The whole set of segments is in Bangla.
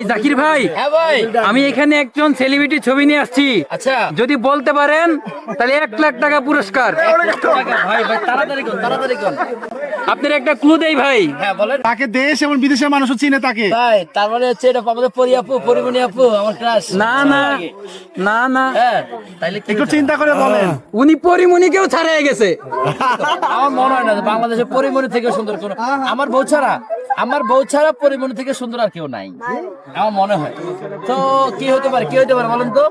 জাকির ভাই, হ্যাঁ ভাই। আমি এখানে একজন সেলিব্রিটি ছবি নিয়ে আসছি। আচ্ছা যদি বলতে পারেন তাহলে 1,00,000 টাকা পুরস্কার। ভাই ভাই তাড়াতাড়ি কোন তাড়াতাড়ি কোন। আপনার একটা ক্লু দেই ভাই। হ্যাঁ বলেন তাকে দেশ এবং বিদেশের মানুষও চিনে তাকে। ভাই। তারপরে হচ্ছে এটা আমাদের পরি আপু, পরিমণি আপু আমার ক্রাশ। না না না না, হ্যাঁ তাইলে কি একটু হইতে চিন্তা করে বলেন। উনি পরিমণিকেও ছাড়িয়ে গেছে। পারে? আমার মনে হয় না যে বাংলাদেশের পরিমণি থেকে সুন্দর কোন আমার বউ ছাড়া পরিমণি থেকে সুন্দর আর কেউ নাই আমার মনে হয়। তো কি হতে পারে বলেন তো,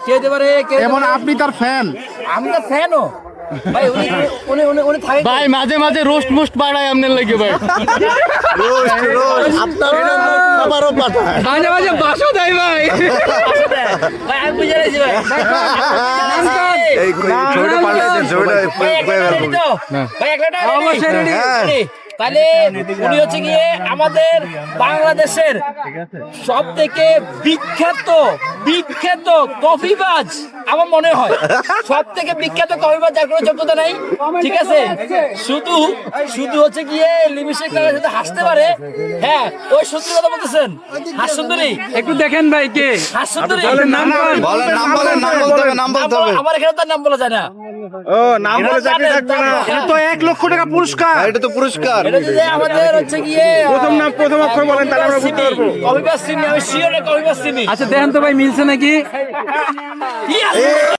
কি হতে পারে? এবং আপনি তার ফ্যান। আমি তো ফ্যানও ভাই। উনি থাকে ভাই মাঝে মাঝে রোস্ট মোস্ট বাড়ায় আপনার লাগে ভাই। মাঝে মাঝে বাসও দেয় ভাই। ভাই আমি বুঝে গেছি ভাই। এই ছবিটা পাল্টাইছেন, ছবিটা ভাই একটা ready তো? ভাই একটা অবশ্যই ready। ready। তাহলে উনি হচ্ছে গিয়ে আমাদের বাংলাদেশের সব থেকে বিখ্যাত কফিবাজ আমার মনে হয়। সব থেকে বিখ্যাত কফিবাজ, যার কোনো যোগ্যতা নাই, ঠিক আছে? শুধু হচ্ছে গিয়ে লিপস্টিক লাগায় শুধু হাসতে পারে। হ্যাঁ ওই সুন্দরী কথা বলতেছেন, হাস সুন্দরী। একটু দেখেন ভাই কে। হাস সুন্দরী বলেন, নাম বলেন। বলেন, নাম বলেন, নাম বলতে হবে, নাম বলতে হবে। আমার এখানে তার নাম বলা যায় না। ও নাম বলে চাকরি থাকবে না। এটা তো 1,00,000 টাকা পুরস্কার। এটা তো পুরস্কার। এটা যদি আমাদের হচ্ছে গিয়ে প্রথম অক্ষর বলেন, তাহলে আমরা বুঝতে পারবো। কফিবাজ সিমি, আমি শিওর কফিবাজ সিমি। আচ্ছা দেখেন তো ভাই মিলছে নাকি। Yes!